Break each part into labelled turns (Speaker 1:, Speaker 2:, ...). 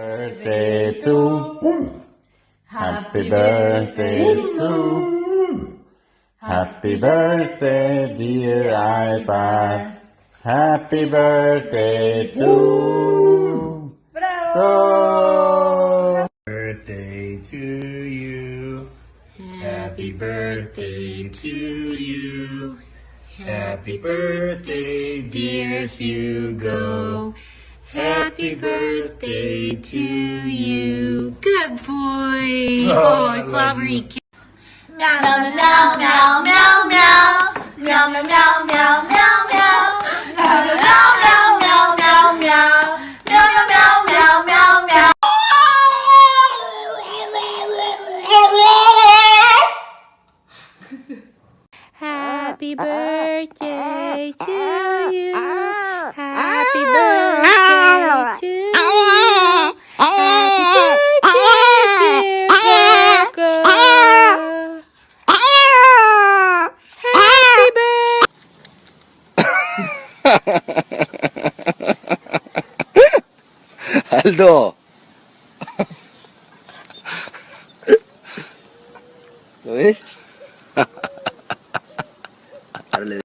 Speaker 1: birthday to Happy birthday to Happy birthday dear iPad. Happy birthday to birthday to you. Happy birthday to you. Happy birthday dear Hugo. Happy birthday to you. Good boy. Oh, strawberry cake.
Speaker 2: Meow meow meow meow meow meow meow meow meow meow meow meow meow meow meow meow meow meow meow meow.
Speaker 3: Happy birthday to you. Happy birthday to you. Happy birthday, dear Hugo. Happy birthday.
Speaker 4: Aldo. ¿Lo ves? Ahora le...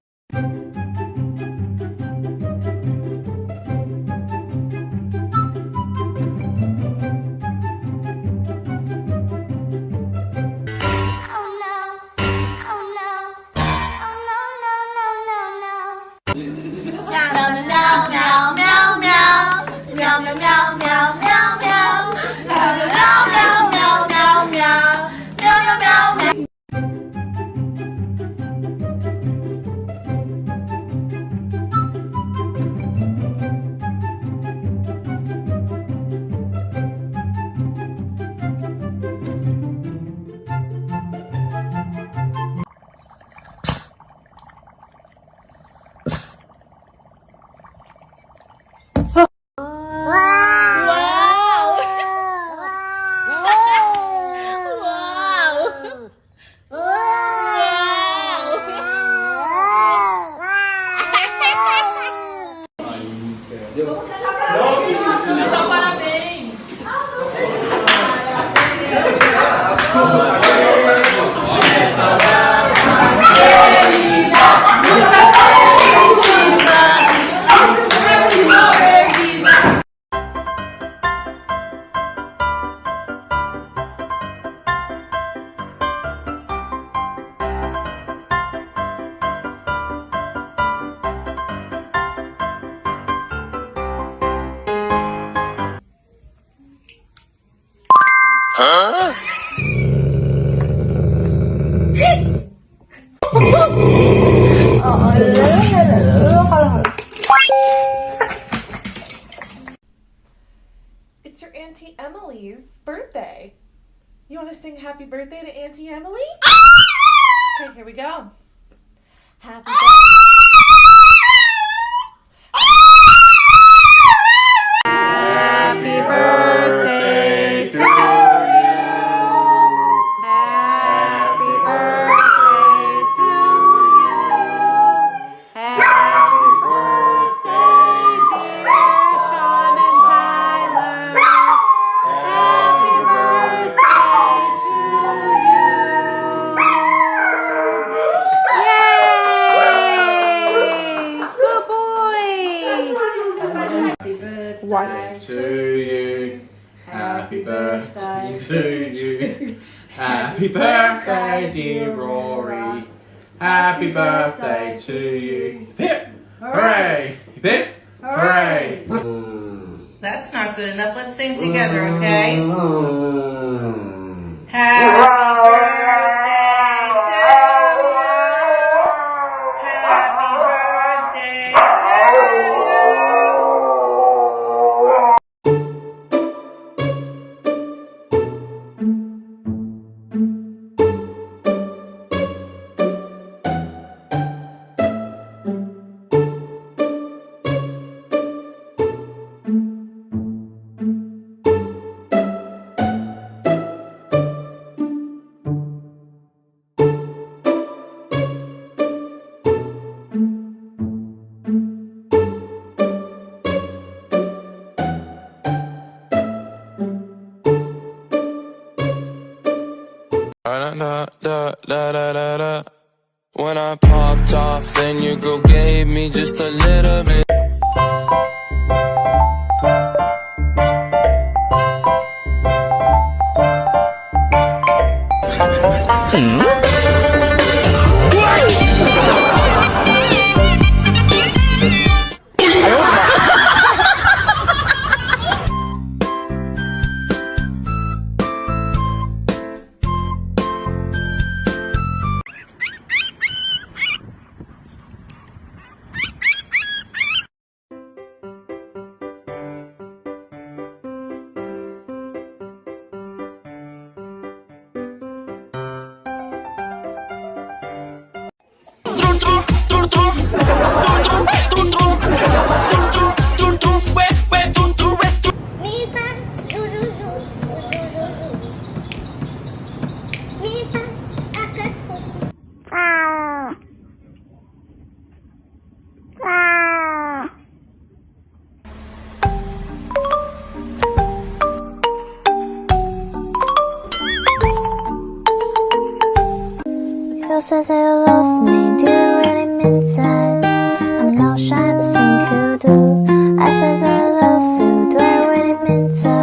Speaker 5: It's your Auntie Emily's birthday. You want to sing happy birthday to Auntie Emily? Okay, here we go. Happy birthday.
Speaker 3: Happy birthday to you. Happy birthday to you. Happy birthday, dear Sean and Tyler. Happy birthday to you. Yay! Good boy.
Speaker 1: What? To you. Happy birthday to you. Happy birthday, dear Rory. Happy birthday to you. Hip! Hooray! Hip! Hooray!
Speaker 6: That's not good enough. Let's sing together, okay? Happy birthday to you. Happy birthday to
Speaker 3: Happy
Speaker 7: da da da da da da. When I popped off, then your girl gave me just a little bit.
Speaker 2: Mi fa su su su su su su. Mi fa akat kus.
Speaker 8: You said that you love me, do you really mean that? I'm not shy, but think you do. I said that I love you, do I really mean that?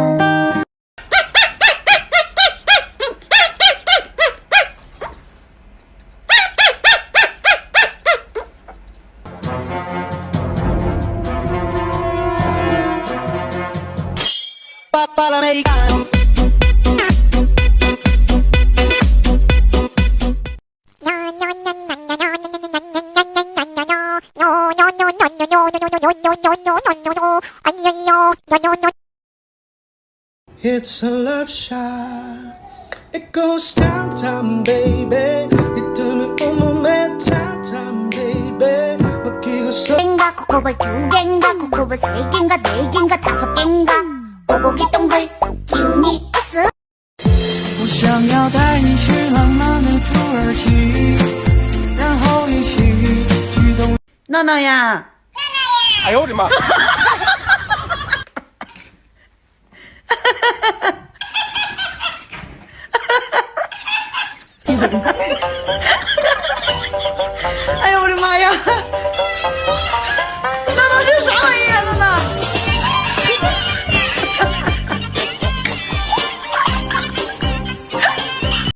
Speaker 9: It's a love shot. It goes down, down, baby. 리듬을 온몸에 down, baby. 맡기고 서.
Speaker 2: 갱가 코코볼 2갱가 코코볼 3갱가 4갱가 5갱가 오고기 동글 기운이 있어.
Speaker 9: 我想要带你去浪漫的土耳其，然后一起去动。
Speaker 3: 闹闹呀，
Speaker 1: 哎呦我的妈！